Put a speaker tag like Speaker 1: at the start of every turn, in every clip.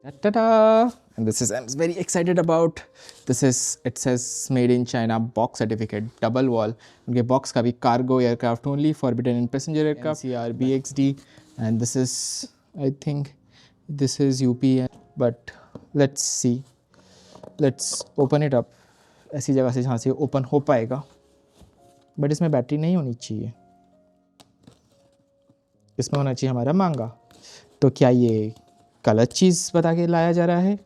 Speaker 1: Ta-da! And this is, I'm very excited about. This is, it says made in China, box certificate, double wall. उनके box का भी cargo aircraft only, forbidden in passenger aircraft, NCR, BXD. And this is, I think, this is UP. But let's see. Let's open it up. ऐसी जगह से जहाँ से open हो पाएगा. But इसमें बैटरी नहीं होनी चाहिए. इसमें होना चाहिए हमारा मांगा. तो क्या ये गलत चीज़ बता के लाया जा रहा है?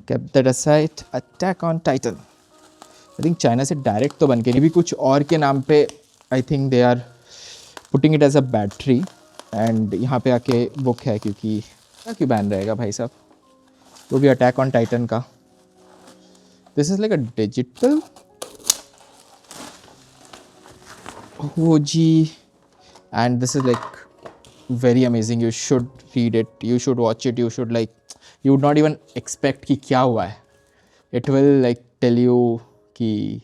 Speaker 1: Kept that aside, Attack on Titan. I think China से डायरेक्ट तो बन के नहीं भी कुछ और के नाम पे I think they are putting it as a battery and यहाँ पे आके बुक है क्योंकि क्यों बैन रहेगा भाई साहब वो भी अटैक ऑन टाइटन का. This is like a digital OG and this is like very amazing. You should read it, you should watch it, you should like, you would not even expect कि क्या हुआ है. It will like tell you कि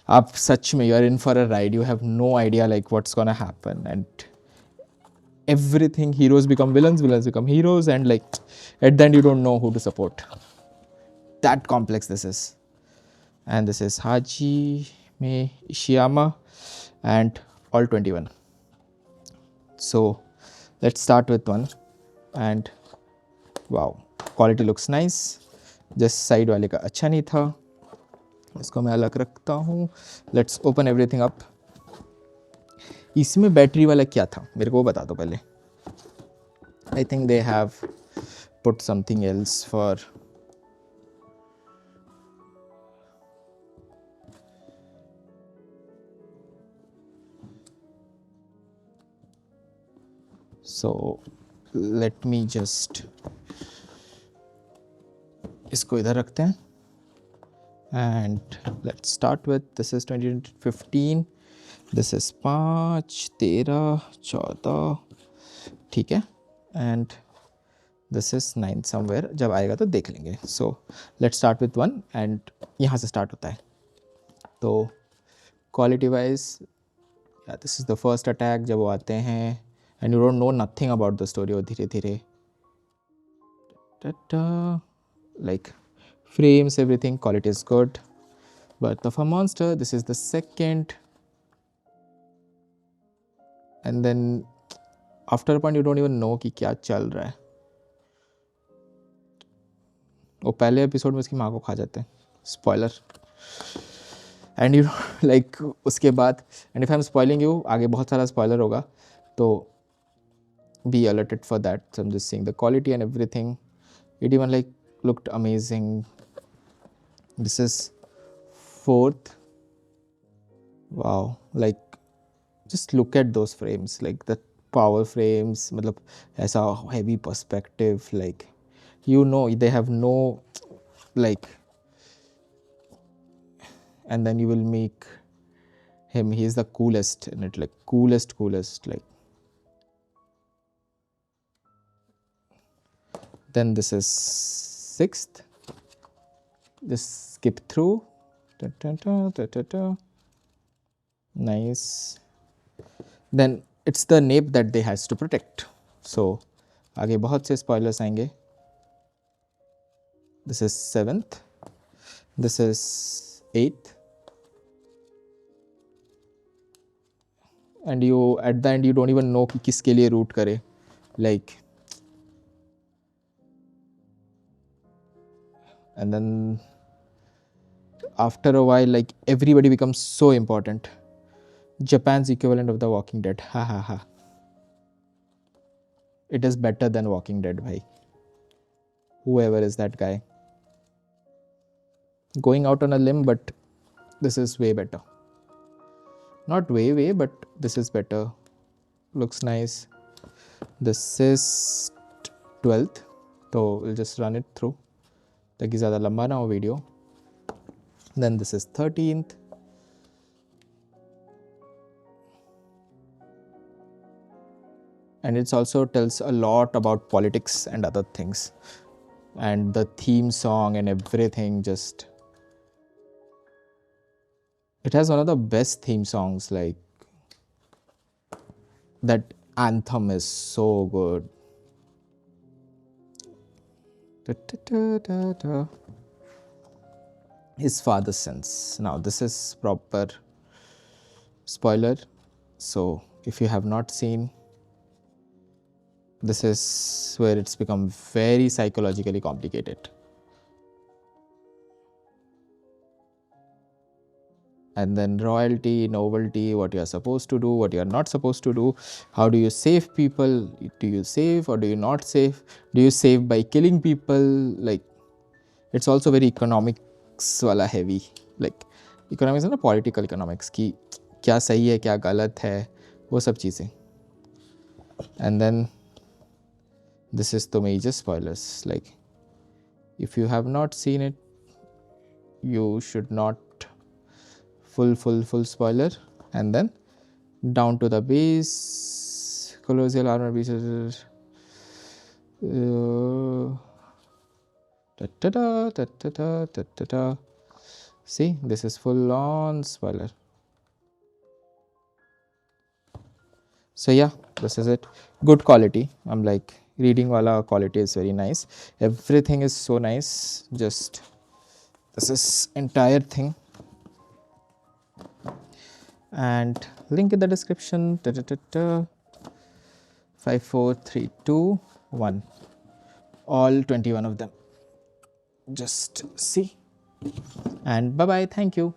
Speaker 1: आप सच में you are in for a ride. You have no idea like what's gonna happen and everything. Heroes become villains, villains become heroes, and like at the end you don't know who to support. That complex this is. And this is Hajime Ishiyama and all 21. So let's start with one. And wow, quality looks nice. Just side वाले का अच्छा नहीं था, इसको मैं अलग रखता हूँ. Let's open everything up. इसमें बैटरी वाला क्या था मेरे को वो बता दो पहले. I think they have put something else for. So let me just इसको इधर रखते हैं. And let's start with, this is 2015, this is 5, 13, 14, ठीक है. And this is 9 somewhere, जब आएगा तो देख लेंगे. So let's start with one and यहाँ से start होता है. तो quality wise, yeah, this is the first attack जब वो आते हैं and you don't know nothing about the story. और धीरे धीरे like frames, everything, quality is good. Birth of a Monster, this is the second. And then after a point you don't even know कि क्या चल रहा है. वो पहले एपिसोड में उसकी माँ को खा जाते हैं. Spoiler. And you like उसके बाद, and if I'm spoiling you, आगे बहुत सारा spoiler होगा, तो be alerted for that. So I'm just saying the quality and everything. It even like looked amazing. This is 4th. Wow, like just look at those frames, like the power frames, मतलब ऐसा heavy perspective, like you know they have no like, and then you will make him, he is the coolest in it, like coolest like. Then this is 6th. Just skip through. Nice. Then it's the nape that they has to protect. So आगे बहुत से spoilers आएंगे. This is 7th. This is 8th. And you at the end you don't even know कि किसके लिए root करे. Like, and then after a while like everybody becomes so important. Japan's equivalent of The Walking Dead. Ha ha ha. It is better than Walking Dead, bhai. Whoever is that guy. Going out on a limb, but this is way better. Not way, but this is better. Looks nice. This is 12th. So we'll just run it through. ताकि ज़्यादा लंबा ना हो video. Then this is 13th. And it also tells a lot about politics and other things. And the theme song and everything just... It has one of the best theme songs, like... That anthem is so good. His father's sins. Now this is proper spoiler, so if you have not seen, this is where it's become very psychologically complicated. And then royalty, novelty, what you are supposed to do, what you are not supposed to do, how do you save people, do you save or do you not save, do you save by killing people, like it's also very economics wala heavy, like economics is not political economics ki kya sahi hai kya galat hai wo sab cheezein. And then this is the major spoilers, like if you have not seen it, you should not, full spoiler. And then down to the base, colloidal armor pieces, see, this is full on spoiler. So yeah, this is it. Good quality. I'm like, reading wala quality is very nice. Everything is so nice. Just this is entire thing. And link in the description. 5, 4, 3, 2, 1. All 21 of them. Just see. And bye bye. Thank you.